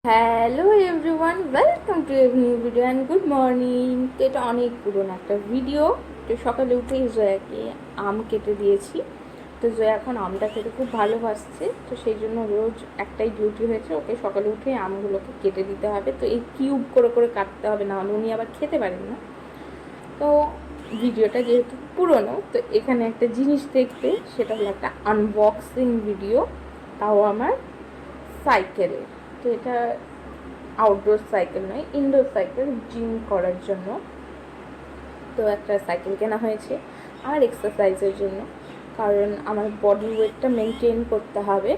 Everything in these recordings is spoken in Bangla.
Hello everyone, welcome to a new video and good morning. তো এটা অনেক পুরনো একটা ভিডিও। তো সকালে উঠেই জয়াকে আম কেটে দিয়েছি। তো জয়া এখন আমটা খেতে খুব ভালোবাসছে, তো সেই জন্য রোজ একটাই ডিউটি হয়েছে, ওকে সকালে উঠে আমগুলোকে কেটে দিতে হবে। তো এই কিউব করে করে কাটতে হবে, না হলে উনি আবার খেতে পারেন না। তো ভিডিওটা যেহেতু পুরনো, তো এখানে একটা জিনিস দেখবে, সেটা হলো একটা আনবক্সিং ভিডিও, তাও আমার সাইকেলের। তো এটা আউটডোর সাইকেল নয়, ইনডোর সাইকেল, জিম করার জন্য। তো একটা সাইকেল কেনা হয়েছে আর এক্সারসাইজের জন্য, কারণ আমার বডি ওয়েটটা মেনটেন করতে হবে।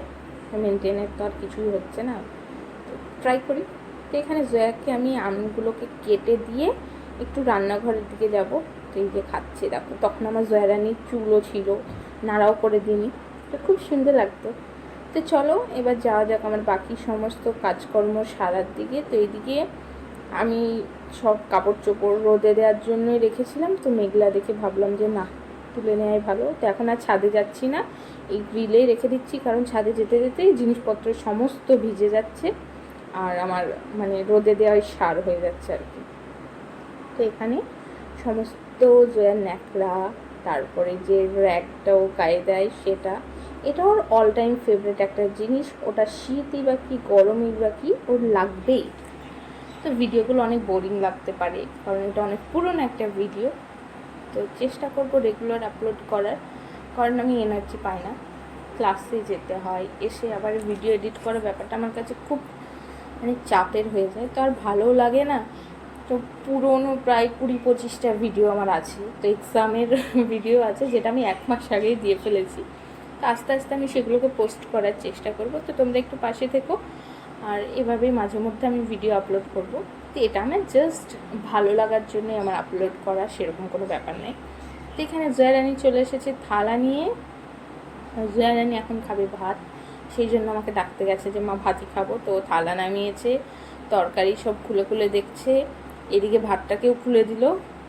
মেনটেনের তো আর কিছুই হচ্ছে না, তো ট্রাই করি। তো এখানে জয়াকে আমি আমগুলোকে কেটে দিয়ে একটু রান্নাঘরের দিকে যাব। তো এই যে খাচ্ছে দেখো, তখন আমার জয়ারানির চুলও ছিল, নাড়াও করে দিইনি, তো খুব সুন্দর লাগতো। তো চলো এবার যাওয়া যাক আমার বাকি সমস্ত কাজকর্ম সারার দিকে। তো এইদিকে আমি সব কাপড় চোপড় রোদে দেওয়ার জন্যই রেখেছিলাম, তো মেঘলা দেখে ভাবলাম যে না, তুলে নেওয়াই ভালো। তো এখন আর ছাদে যাচ্ছি না, এই গ্রিলেই রেখে দিচ্ছি, কারণ ছাদে যেতে যেতেই জিনিসপত্র সমস্ত ভিজে যাচ্ছে আর আমার মানে রোদে দেওয়াই সার হয়ে যাচ্ছে আর কি। তো এখানে সমস্ত জয়ার ন্যাকড়া, তারপরে যে র্যাকটাও গায়ে দেয় সেটা, এটা ওর অল টাইম ফেভারিট একটা জিনিস। ওটা শীতই বা কি গরমই বা কি, ওর লাগবেই। তো ভিডিওগুলো অনেক বোরিং লাগতে পারে, কারণ এটা অনেক পুরনো একটা ভিডিও। তো চেষ্টা করব রেগুলার আপলোড করার, কারণ আমি এনার্জি পাই না, ক্লাসে যেতে হয়, এসে আবার ভিডিও এডিট করার ব্যাপারটা আমার কাছে খুব মানে চাপের হয়ে যায়, তো আর ভালোও লাগে না। তো পুরোনো প্রায় 20-25টা ভিডিও আমার আছে, তো এক্সামের ভিডিও আছে যেটা আমি 1 মাস আগেই দিয়ে ফেলেছি। তো আস্তে আস্তে আমি সেগুলোকে পোস্ট করার চেষ্টা করব, তো তোমরা একটু পাশে থেকো। আর এভাবেই মাঝে মধ্যে আমি ভিডিও আপলোড করব। তো এটা আমার জাস্ট ভালো লাগার জন্যই আমার আপলোড করা, সেরকম কোনো ব্যাপার নেই। তো এখানে জয়া রানী চলে এসেছে থালা নিয়ে। জয়া রানী এখন খাবে ভাত, সেই জন্য আমাকে ডাকতে গেছে যে মা ভাতই খাবো। তো থালা নামিয়েছে, তরকারি সব খুলে খুলে দেখছে, এদিকে ভাতটাকেও খুলে দিল।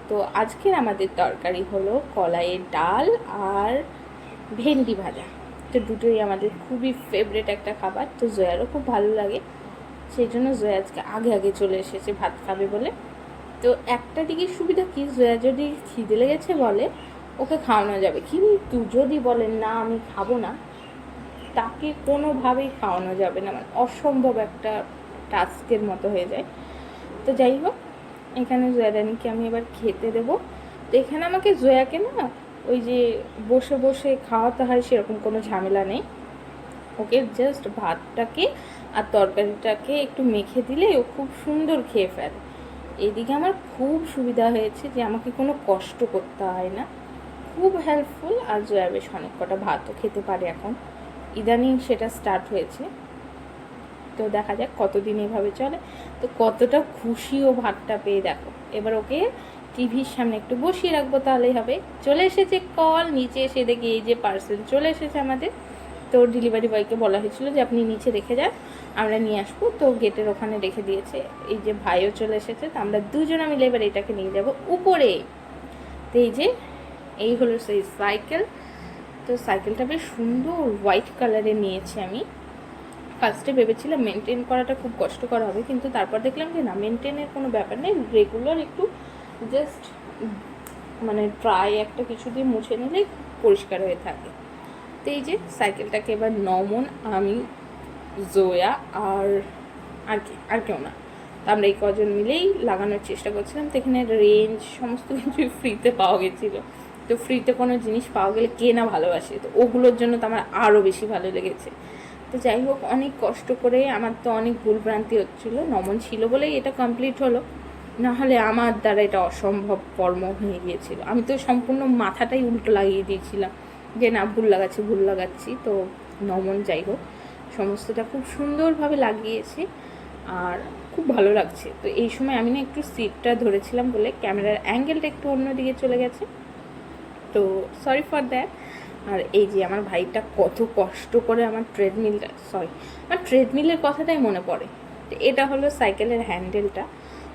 তো আজকের আমাদের তরকারি হলো কলাইয়ের ডাল আর ভেন্ডি ভাজা। তো দুটোই আমাদের খুবই ফেভারিট একটা খাবার, তো জয়ারও খুব ভালো লাগে, সেই জন্য জয়া আজকে আগে আগে চলে এসেছে ভাত খাবে বলে। তো একটা দিকে সুবিধা কি, জয়া যদি খিদে লেগেছে বলে ওকে খাওয়ানো যাবে, কিন্তু যদি বলে না আমি খাবো না, তাকে কোনোভাবেই খাওয়ানো যাবে না, মানে অসম্ভব একটা টাস্কের মতো হয়ে যায়। তো যাই হোক, এখানে জয়া রানীকে আমি এবার খেতে দেবো। তো এখানে আমাকে জয়াকে না ওই যে বসে বসে খাওয়াতে হয় সেরকম কোনো ঝামেলা নেই, ওকে জাস্ট ভাতটাকে আর তরকারিটাকে একটু মেখে দিলে ও খুব সুন্দর খেয়ে ফেলে। এদিকে আমার খুব সুবিধা হয়েছে যে আমাকে কোনো কষ্ট করতে হয় না, খুব হেল্পফুল। আর জয়া বেশ অনেক কটা ভাতও খেতে পারে এখন, ইদানিং সেটা স্টার্ট হয়েছে। তো দেখা যাক কতদিন এভাবে চলে। তো কতটা খুশি ও ভাতটা পেয়ে, দেখো। এবার ওকে টিভির সামনে একটু বসিয়ে রাখবো, তাহলেই হবে। চলে এসেছে কল, নিচে এসে দেখি এই যে পার্সেল চলে এসেছে আমাদের। তো ডেলিভারি বয়কে বলা হয়েছিল যে আপনি নিচে রেখে যান, আমরা নিয়ে আসবো। তো গেটের ওখানে রেখে দিয়েছে। এই যে ভাইও চলে এসেছে, তো আমরা দুজনে মিলে এবার এটাকে নিয়ে যাব উপরে। তো এই যে এই হলো সেই সাইকেল। তো সাইকেলটা বেশ সুন্দর হোয়াইট কালারে নিয়েছি আমি। ফার্স্টে ভেবেছিলাম মেনটেন করাটা খুব কষ্টকর হবে, কিন্তু তারপর দেখলাম যে না, মেনটেনের কোনো ব্যাপার নেই, রেগুলার একটু জাস্ট মানে ড্রাই একটা কিছু দিয়ে মুছে নিলেই পরিষ্কার হয়ে থাকে। তো এই যে সাইকেলটাকে এবার নমন, আমি, জয়া আর আর কেউ না, তো আমরা এই কজন মিলেই লাগানোর চেষ্টা করছিলাম। তো এখানে রেঞ্জ সমস্ত কিছুই ফ্রিতে পাওয়া গেছিলো। তো ফ্রিতে কোনো জিনিস পাওয়া গেলে কে না ভালোবাসে, তো ওগুলোর জন্য তো আমার আরও বেশি ভালো লেগেছে। তো যাই হোক, অনেক কষ্ট করে, আমার তো অনেক ভুলভ্রান্তি হচ্ছিলো, নমন ছিল বলেই এটা কমপ্লিট হলো, নাহলে আমার দ্বারা এটা অসম্ভব কর্ম হয়ে গিয়েছিল। আমি তো সম্পূর্ণ মাথাটাই উল্টো লাগিয়ে দিয়েছিলাম যে না, ভুল লাগাচ্ছি। তো নমন যাই হোক, সমস্তটা খুব সুন্দরভাবে লাগিয়েছি আর খুব ভালো লাগছে। তো এই সময় আমি না একটু সিটটা ধরেছিলাম বলে ক্যামেরার অ্যাঙ্গেলটা একটু অন্যদিকে চলে গেছে, তো সরি ফর দ্যাট। আর এই যে আমার ভাইটা কত কষ্ট করে আমার ট্রেডমিলের কথাটাই মনে পড়ে। তো এটা হলো সাইকেলের হ্যান্ডেলটা,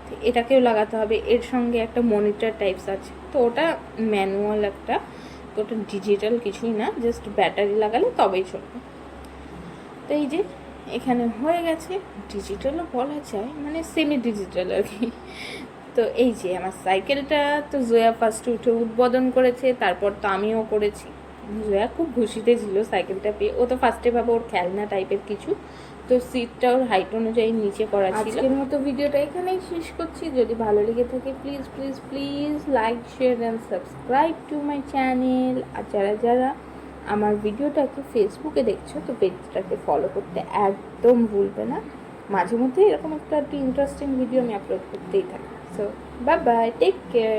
তো এটাকেও লাগাতে হবে। এর সঙ্গে একটা মনিটর টাইপস আছে, তো ওটা ম্যানুয়াল একটা, তো ওটা ডিজিটাল কিছুই না, জাস্ট ব্যাটারি লাগালে তবেই চলবে। তো এই যে এখানে হয়ে গেছে, ডিজিটালও বলা যায়, মানে সেমি ডিজিটাল আর কি। তো এই যে আমার সাইকেলটা, তো জয়া ফার্স্টে উঠে উদ্বোধন করেছে, তারপর তো আমিও করেছি। জয়া খুব খুশিতে ছিল সাইকেলটা পেয়ে। ও তো ফার্স্টে ভাবে ওর খেলনা টাইপের কিছু, তো সিটটা ওর হাইট অনুযায়ী নিচে করা ছিল। আজকের মতো ভিডিওটা এখানেই শেষ করছি। যদি ভালো লেগে থাকে please please please like share and subscribe to my channel. আর যারা যারা আমার ভিডিওটাকে ফেসবুকে দেখছো, তো পেজটাকে ফলো করতে একদম ভুলবে না। মাঝে মধ্যে এরকম একটা ইন্টারেস্টিং ভিডিও আমি আপলোড করতেই থাকি। So bye bye, take care.